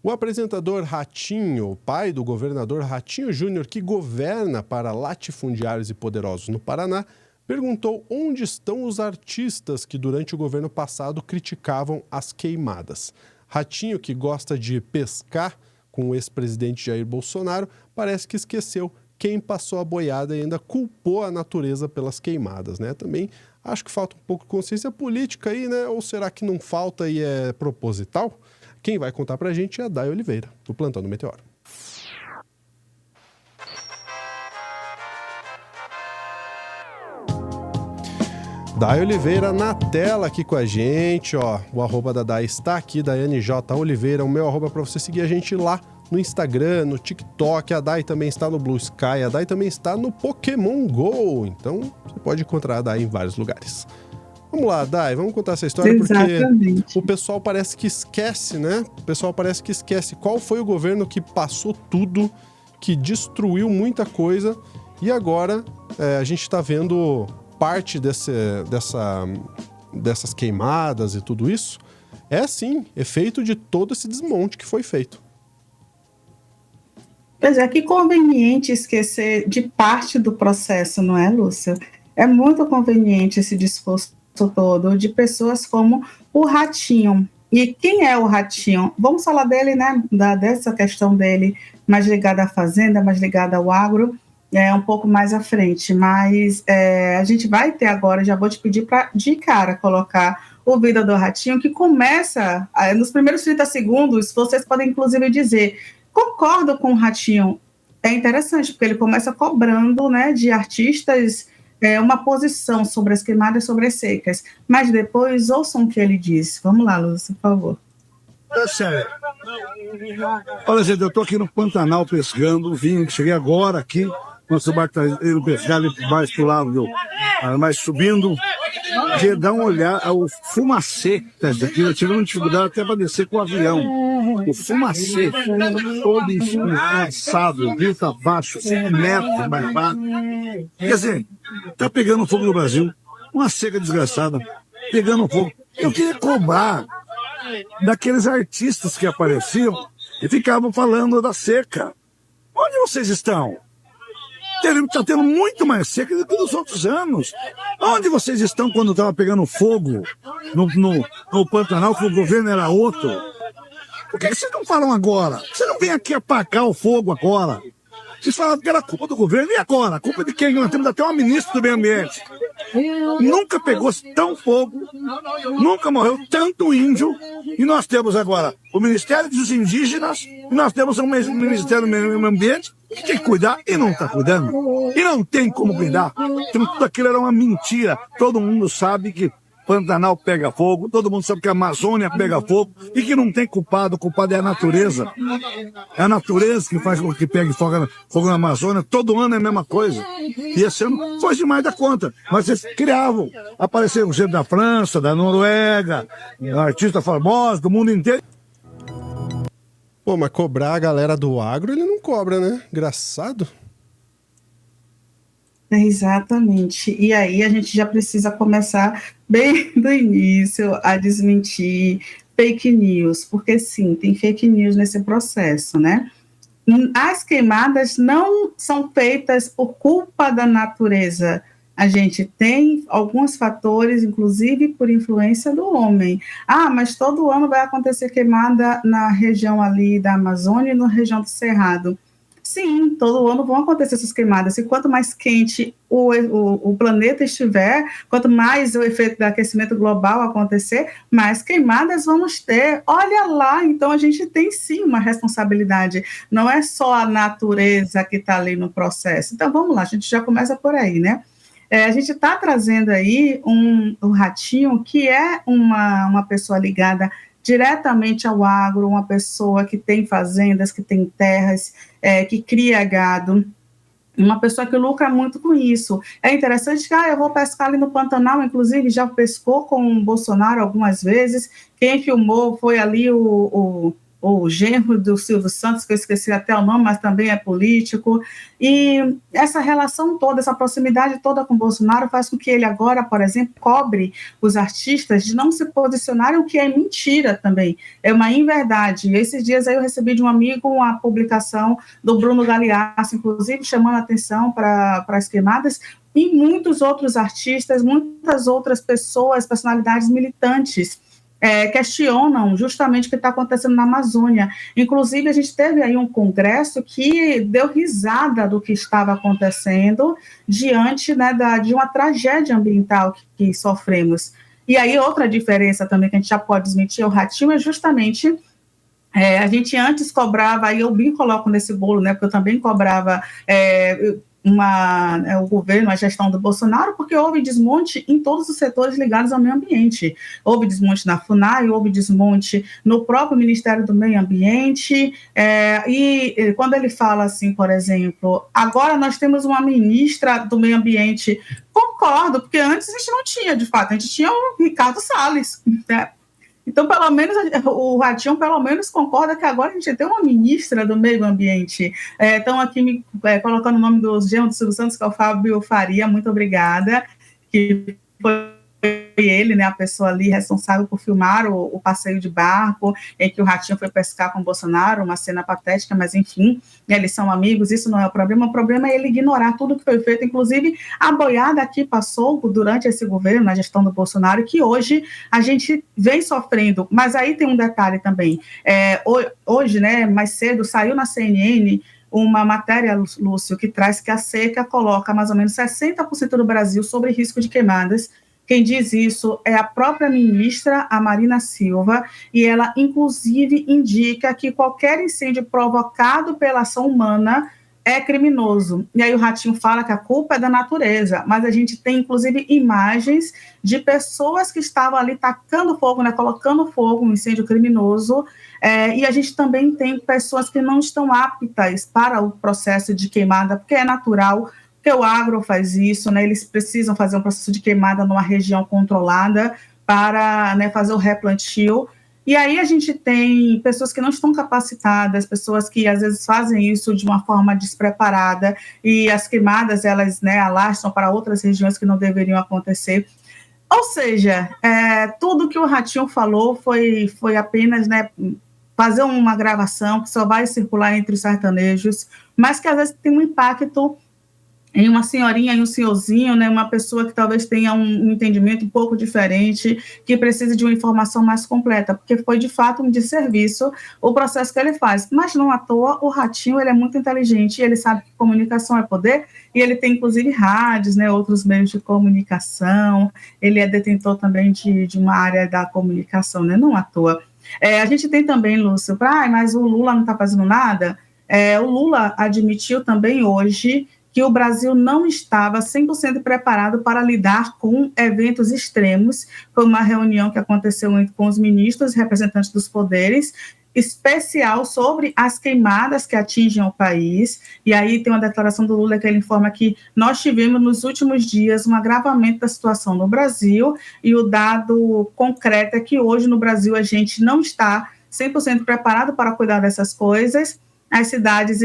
O apresentador Ratinho, pai do governador Ratinho Júnior, que governa para latifundiários e poderosos no Paraná, perguntou onde estão os artistas que durante o governo passado criticavam as queimadas. Ratinho, que gosta de pescar com o ex-presidente Jair Bolsonaro, parece que esqueceu quem passou a boiada e ainda culpou a natureza pelas queimadas, né? Também acho que falta um pouco de consciência política aí, né? Ou será que não falta e é proposital? Quem vai contar pra gente é a Day Oliveira, do Plantão do Meteoro. Day Oliveira na tela aqui com a gente, ó. O arroba da Day está aqui, Daiane J. Oliveira, o meu arroba para você seguir a gente lá no Instagram, no TikTok. A Day também está no Blue Sky, a Day também está no Pokémon GO. Então, você pode encontrar a Day em vários lugares. Vamos lá, Day, vamos contar essa história. Exatamente. Porque o pessoal parece que esquece, né? O pessoal parece que esquece qual foi o governo que passou tudo, que destruiu muita coisa e agora a gente está vendo parte dessas queimadas e tudo isso. É sim, efeito de todo esse desmonte que foi feito. Pois é, que conveniente esquecer de parte do processo, não é, Lúcia? É muito conveniente esse discurso todo de pessoas como o Ratinho. E quem é o Ratinho? Vamos falar dele, né? Dessa questão dele mais ligada à fazenda, mais ligada ao agro, um pouco mais à frente. Mas a gente vai ter agora, já vou te pedir para, de cara, colocar o vídeo do Ratinho, que começa, nos primeiros 30 segundos, vocês podem inclusive dizer, concordo com o Ratinho. É interessante, porque ele começa cobrando, né, de artistas uma posição sobre as queimadas, sobre as secas. Mas depois, ouçam o que ele disse. Vamos lá, Lúcio, por favor. É sério. Olha, gente, eu estou aqui no Pantanal pescando, cheguei agora aqui, nosso barco está indo pescar mais para o lado, mais subindo, de dar uma olhada ao fumacê, eu tive uma dificuldade até para descer com o avião. O fumacê, todo enfumaçado, rio está baixo, 5 metros mais baixo. Quer dizer, está pegando fogo no Brasil, uma seca desgraçada, pegando fogo. Eu queria cobrar daqueles artistas que apareciam e ficavam falando da seca. Onde vocês estão? Está tendo muito mais seca do que nos outros anos. Onde vocês estão quando estava pegando fogo no Pantanal, que o governo era outro? Por que vocês não falam agora? Vocês não vêm aqui apagar o fogo agora. Vocês falaram que era culpa do governo, e agora? A culpa de quem? Nós temos até uma ministra do meio ambiente. Nunca pegou tão fogo, nunca morreu tanto índio, e nós temos agora o Ministério dos Indígenas, e nós temos o Ministério do Meio Ambiente, que tem que cuidar e não está cuidando. E não tem como cuidar. Tudo aquilo era uma mentira. Todo mundo sabe que Pantanal pega fogo, todo mundo sabe que a Amazônia pega fogo e que não tem culpado, o culpado é a natureza. É a natureza que faz com que pegue fogo na Amazônia, todo ano é a mesma coisa. E esse ano foi demais da conta, mas eles criavam, apareceram gente da França, da Noruega, artistas famosos do mundo inteiro. Pô, mas cobrar a galera do agro, ele não cobra, né? Engraçado. Exatamente. E aí a gente já precisa começar bem do início a desmentir fake news, porque sim, tem fake news nesse processo, né? As queimadas não são feitas por culpa da natureza. A gente tem alguns fatores, inclusive por influência do homem. Ah, mas todo ano vai acontecer queimada na região ali da Amazônia e na região do Cerrado. Sim, todo ano vão acontecer essas queimadas, e quanto mais quente o planeta estiver, quanto mais o efeito do aquecimento global acontecer, mais queimadas vamos ter. Olha lá, então a gente tem sim uma responsabilidade, não é só a natureza que está ali no processo. Então vamos lá, a gente já começa por aí, né? A gente está trazendo aí um Ratinho, que é uma pessoa ligada diretamente ao agro, uma pessoa que tem fazendas, que tem terras, que cria gado, uma pessoa que lucra muito com isso. É interessante que eu vou pescar ali no Pantanal, inclusive já pescou com o Bolsonaro algumas vezes, quem filmou foi ali o o genro do Silvio Santos, que eu esqueci até o nome, mas também é político, e essa relação toda, essa proximidade toda com Bolsonaro faz com que ele agora, por exemplo, cobre os artistas de não se posicionarem, o que é mentira também, é uma inverdade. Esses dias aí eu recebi de um amigo uma publicação do Bruno Galeasso, inclusive chamando a atenção para as queimadas, e muitos outros artistas, muitas outras pessoas, personalidades militantes, questionam justamente o que está acontecendo na Amazônia. Inclusive, a gente teve aí um congresso que deu risada do que estava acontecendo diante, né, de uma tragédia ambiental que sofremos. E aí, outra diferença também que a gente já pode desmentir, o Ratinho, é justamente... a gente antes cobrava, aí eu bem coloco nesse bolo, né, porque eu também cobrava... o governo, a gestão do Bolsonaro, porque houve desmonte em todos os setores ligados ao meio ambiente. Houve desmonte na FUNAI, houve desmonte no próprio Ministério do Meio Ambiente, e quando ele fala assim, por exemplo, agora nós temos uma ministra do Meio Ambiente, concordo, porque antes a gente não tinha, de fato, a gente tinha o Ricardo Salles, né? Então, pelo menos, o Ratinho, pelo menos, concorda que agora a gente tem uma ministra do Meio Ambiente. Estão aqui colocando o nome do genro do Silvio Santos, que é o Fábio Faria, muito obrigada, que foi ele, né, a pessoa ali responsável por filmar o passeio de barco, em que o Ratinho foi pescar com o Bolsonaro, uma cena patética, mas enfim, eles são amigos, isso não é o problema é ele ignorar tudo que foi feito, inclusive a boiada que passou durante esse governo, na gestão do Bolsonaro, que hoje a gente vem sofrendo, mas aí tem um detalhe também, hoje, né, mais cedo, saiu na CNN uma matéria, Lúcio, que traz que a seca coloca mais ou menos 60% do Brasil sobre risco de queimadas. Quem diz isso é a própria ministra, a Marina Silva, e ela, inclusive, indica que qualquer incêndio provocado pela ação humana é criminoso. E aí o Ratinho fala que a culpa é da natureza, mas a gente tem, inclusive, imagens de pessoas que estavam ali tacando fogo, né, colocando fogo, um incêndio criminoso, e a gente também tem pessoas que não estão aptas para o processo de queimada, porque é natural, porque o agro faz isso, né, eles precisam fazer um processo de queimada numa região controlada para, né, fazer o replantio. E aí a gente tem pessoas que não estão capacitadas, pessoas que às vezes fazem isso de uma forma despreparada, e as queimadas, elas, né, alastram para outras regiões que não deveriam acontecer. Ou seja, tudo que o Ratinho falou foi apenas, né, fazer uma gravação que só vai circular entre os sertanejos, mas que às vezes tem um impacto em uma senhorinha e um senhorzinho, né, uma pessoa que talvez tenha um entendimento um pouco diferente, que precisa de uma informação mais completa, porque foi, de fato, um desserviço o processo que ele faz. Mas, não à toa, o Ratinho, ele é muito inteligente, ele sabe que comunicação é poder, e ele tem, inclusive, rádios, né, outros meios de comunicação, ele é detentor também de uma área da comunicação, né, não à toa. A gente tem também, Lúcio, mas o Lula não está fazendo nada. O Lula admitiu também hoje que o Brasil não estava 100% preparado para lidar com eventos extremos. Foi uma reunião que aconteceu com os ministros e representantes dos poderes, especial sobre as queimadas que atingem o país, e aí tem uma declaração do Lula que ele informa que nós tivemos nos últimos dias um agravamento da situação no Brasil, e o dado concreto é que hoje no Brasil a gente não está 100% preparado para cuidar dessas coisas. As cidades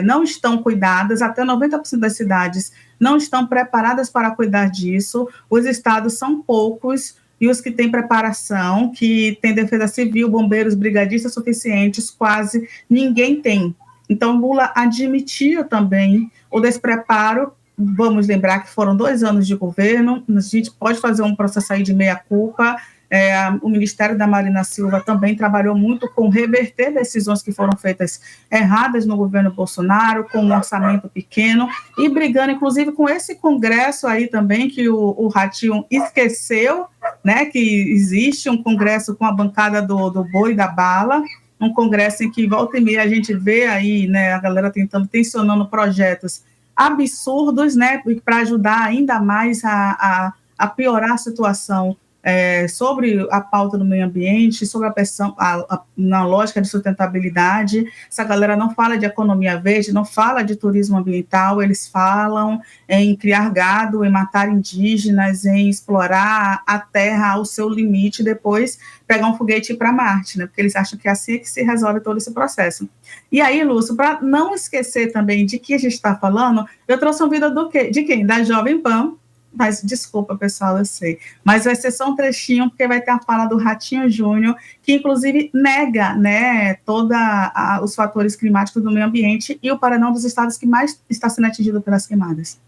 não estão cuidadas, até 90% das cidades não estão preparadas para cuidar disso, os estados são poucos, e os que têm preparação, que têm defesa civil, bombeiros, brigadistas suficientes, quase ninguém tem. Então, Lula admitiu também o despreparo. Vamos lembrar que foram 2 anos de governo, a gente pode fazer um processo aí de meia-culpa. O Ministério da Marina Silva também trabalhou muito com reverter decisões que foram feitas erradas no governo Bolsonaro, com um orçamento pequeno, e brigando, inclusive, com esse Congresso aí também, que o Ratinho esqueceu, né, que existe um Congresso com a bancada do boi e da bala, um Congresso em que volta e meia a gente vê aí, né, a galera tensionando projetos absurdos, né, para ajudar ainda mais a piorar a situação sobre a pauta do meio ambiente, sobre a pressão, na lógica de sustentabilidade. Essa galera não fala de economia verde, não fala de turismo ambiental, eles falam em criar gado, em matar indígenas, em explorar a terra ao seu limite e depois pegar um foguete e ir para Marte, né? Porque eles acham que é assim que se resolve todo esse processo. E aí, Lúcio, para não esquecer também de que a gente está falando, eu trouxe um vídeo de quem? Da Jovem Pan. Mas, desculpa, pessoal, eu sei. Mas vai ser só um trechinho, porque vai ter a fala do Ratinho Júnior, que, inclusive, nega, né, todos os fatores climáticos do meio ambiente, e o Paraná é um dos estados que mais está sendo atingido pelas queimadas.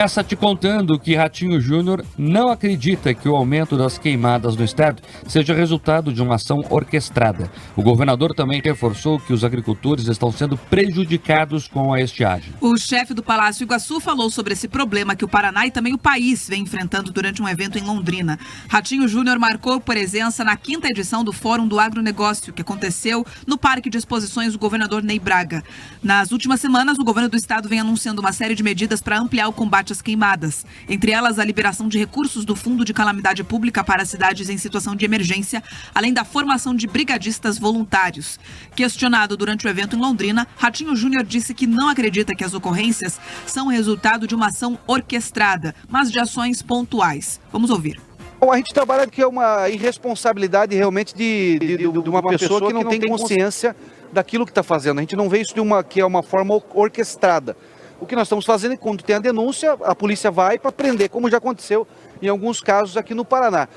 Começa te contando que Ratinho Júnior não acredita que o aumento das queimadas no estado seja resultado de uma ação orquestrada. O governador também reforçou que os agricultores estão sendo prejudicados com a estiagem. O chefe do Palácio Iguaçu falou sobre esse problema que o Paraná e também o país vem enfrentando durante um evento em Londrina. Ratinho Júnior marcou presença na 5ª edição do Fórum do Agronegócio, que aconteceu no Parque de Exposições do governador Ney Braga. Nas últimas semanas, o governo do estado vem anunciando uma série de medidas para ampliar o combate às queimadas, entre elas a liberação de recursos do Fundo de Calamidade Pública para cidades em situação de emergência, além da formação de brigadistas voluntários. Questionado durante o evento em Londrina, Ratinho Júnior disse que não acredita que as ocorrências são resultado de uma ação orquestrada, mas de ações pontuais. Vamos ouvir. A gente trabalha que é uma irresponsabilidade realmente de uma pessoa que não tem consciência daquilo que está fazendo. A gente não vê isso que é uma forma orquestrada. O que nós estamos fazendo é, quando tem a denúncia, a polícia vai para prender, como já aconteceu em alguns casos aqui no Paraná.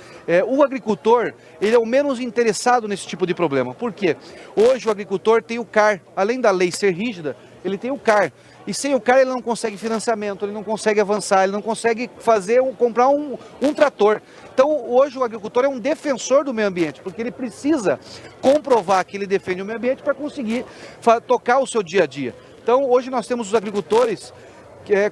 O agricultor, ele é o menos interessado nesse tipo de problema. Por quê? Hoje o agricultor tem o CAR, além da lei ser rígida, ele tem o CAR. E sem o CAR ele não consegue financiamento, ele não consegue avançar, ele não consegue comprar um trator. Então hoje o agricultor é um defensor do meio ambiente, porque ele precisa comprovar que ele defende o meio ambiente para conseguir tocar o seu dia a dia. Então, hoje nós temos os agricultores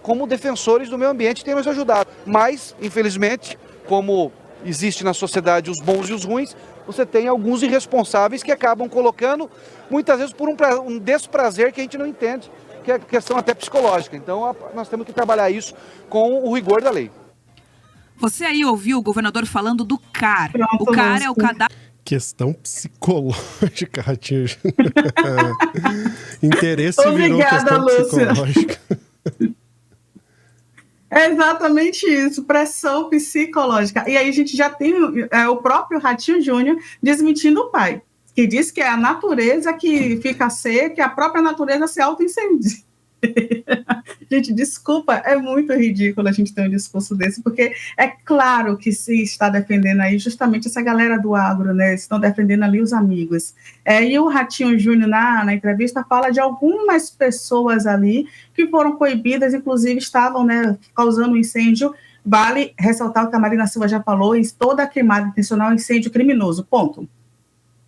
como defensores do meio ambiente que têm nos ajudado. Mas, infelizmente, como existe na sociedade os bons e os ruins, você tem alguns irresponsáveis que acabam colocando, muitas vezes por um desprazer que a gente não entende, que é questão até psicológica. Então, nós temos que trabalhar isso com o rigor da lei. Você aí ouviu o governador falando do CAR. O CAR é o cadastro... Questão psicológica, Ratinho. Interesse Obrigada, virou questão psicológica. É exatamente isso, pressão psicológica. E aí a gente já tem o próprio Ratinho Júnior desmentindo o pai, que diz que é a natureza que fica seca, que a própria natureza se auto-incendia. Gente, desculpa, é muito ridículo a gente ter um discurso desse, porque é claro que se está defendendo aí justamente essa galera do agro, né? Estão defendendo ali os amigos. E o Ratinho Júnior, na entrevista, fala de algumas pessoas ali que foram coibidas, inclusive estavam, né, causando um incêndio. Vale ressaltar o que a Marina Silva já falou, toda queimada intencional é incêndio criminoso, ponto.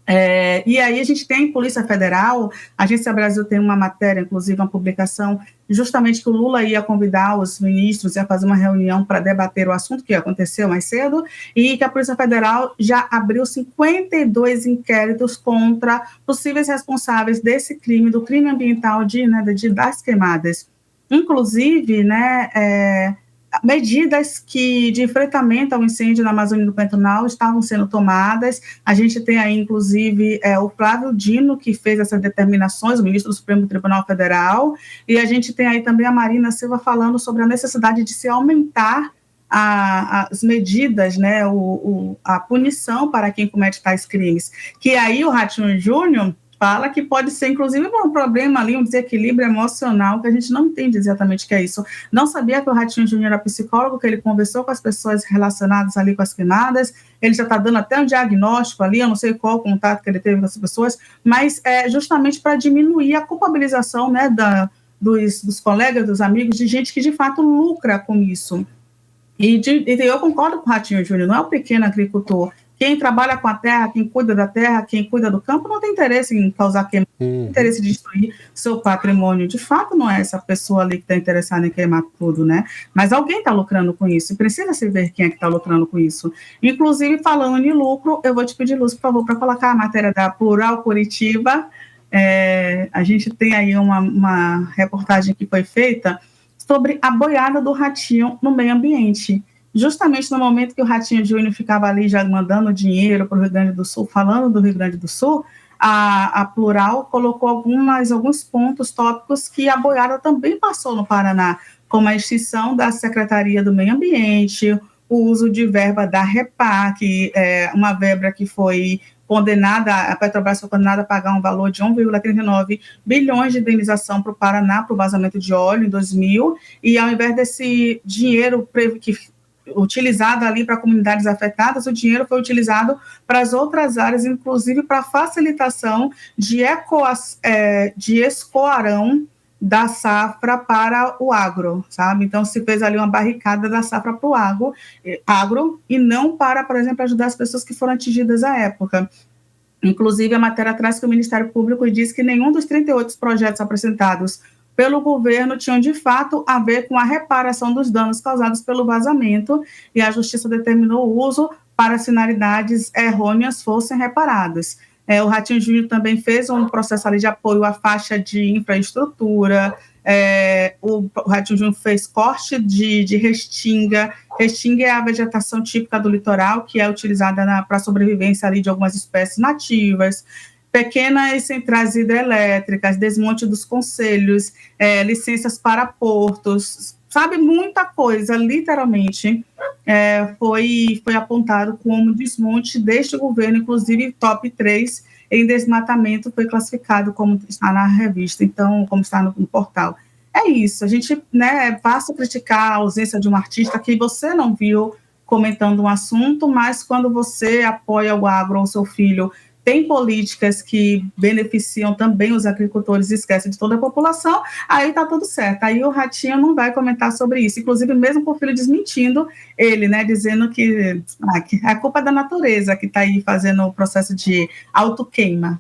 E aí a gente tem Polícia Federal, a Agência Brasil tem uma matéria, inclusive uma publicação, justamente que o Lula ia convidar os ministros, ia fazer uma reunião para debater o assunto que aconteceu mais cedo, e que a Polícia Federal já abriu 52 inquéritos contra possíveis responsáveis desse crime, do crime ambiental das queimadas. Inclusive, né, medidas de enfrentamento ao incêndio na Amazônia e no Pantanal estavam sendo tomadas. A gente tem aí, inclusive, o Flávio Dino, que fez essas determinações, o ministro do Supremo Tribunal Federal, e a gente tem aí também a Marina Silva falando sobre a necessidade de se aumentar as medidas, né, a punição para quem comete tais crimes. Que aí o Ratinho Júnior fala que pode ser, inclusive, um problema ali, um desequilíbrio emocional, que a gente não entende exatamente o que é isso. Não sabia que o Ratinho Júnior era psicólogo, que ele conversou com as pessoas relacionadas ali com as queimadas, ele já está dando até um diagnóstico ali, eu não sei qual o contato que ele teve com as pessoas, mas é justamente para diminuir a culpabilização, né, dos colegas, dos amigos, de gente que, de fato, lucra com isso. E eu concordo com o Ratinho Júnior, não é o pequeno agricultor. Quem trabalha com a terra, quem cuida da terra, quem cuida do campo, não tem interesse em causar queimada, não tem interesse em destruir seu patrimônio. De fato, não é essa pessoa ali que está interessada em queimar tudo, né? Mas alguém está lucrando com isso, e precisa se ver quem é que está lucrando com isso. Inclusive, falando em lucro, eu vou te pedir, Lúcio, por favor, para colocar a matéria da Plural Curitiba. A gente tem aí uma reportagem que foi feita sobre a boiada do ratinho no meio ambiente. justamente no momento que o Ratinho Júnior ficava ali já mandando dinheiro para o Rio Grande do Sul, falando do Rio Grande do Sul, a Plural colocou alguns pontos tópicos que a boiada também passou no Paraná, como a extinção da Secretaria do Meio Ambiente, o uso de verba da Repar, que é uma verba que foi condenada, a Petrobras foi condenada a pagar um valor de 1,39 bilhões de indenização para o Paraná, para o vazamento de óleo em 2000, e ao invés desse dinheiro utilizado ali para comunidades afetadas, o dinheiro foi utilizado para as outras áreas, inclusive para a facilitação de escoarão da safra para o agro, sabe? Então, se fez ali uma barricada da safra para o agro e não para, por exemplo, ajudar as pessoas que foram atingidas à época. Inclusive, a matéria traz que o Ministério Público diz que nenhum dos 38 projetos apresentados pelo governo tinham, de fato, a ver com a reparação dos danos causados pelo vazamento, e a Justiça determinou o uso para finalidades errôneas fossem reparadas. O Ratinho Júnior também fez um processo ali de apoio à faixa de infraestrutura, o Ratinho Júnior fez corte de restinga. Restinga é a vegetação típica do litoral, que é utilizada para a sobrevivência ali de algumas espécies nativas, pequenas centrais hidrelétricas, desmonte dos concelhos, licenças para portos, sabe, muita coisa, literalmente, foi apontado como desmonte deste governo, inclusive top 3 em desmatamento foi classificado como está na revista, então, como está no portal. É isso, a gente, né, é fácil criticar a ausência de um artista que você não viu comentando um assunto, mas quando você apoia o agro ou seu filho, tem políticas que beneficiam também os agricultores e esquecem de toda a população, aí está tudo certo. Aí o Ratinho não vai comentar sobre isso, inclusive mesmo com o filho desmentindo ele, né, dizendo que é a culpa da natureza que está aí fazendo o processo de autoqueima.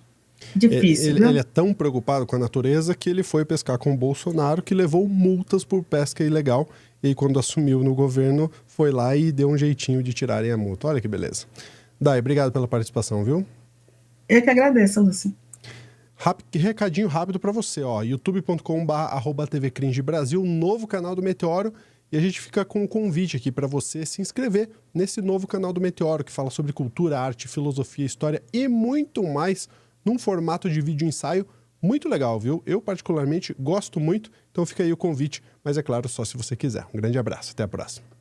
Difícil, ele é tão preocupado com a natureza que ele foi pescar com o Bolsonaro, que levou multas por pesca ilegal, e aí, quando assumiu no governo, foi lá e deu um jeitinho de tirarem a multa. Olha que beleza. Dai, obrigado pela participação, viu? Eu que agradeço, Lúcio. Recadinho rápido para você, ó, youtube.com/tvcringe Brasil, novo canal do Meteoro, e a gente fica com um convite aqui para você se inscrever nesse novo canal do Meteoro, que fala sobre cultura, arte, filosofia, história e muito mais, num formato de vídeo ensaio muito legal, viu? Eu particularmente gosto muito, então fica aí o convite, mas é claro, só se você quiser. Um grande abraço, até a próxima.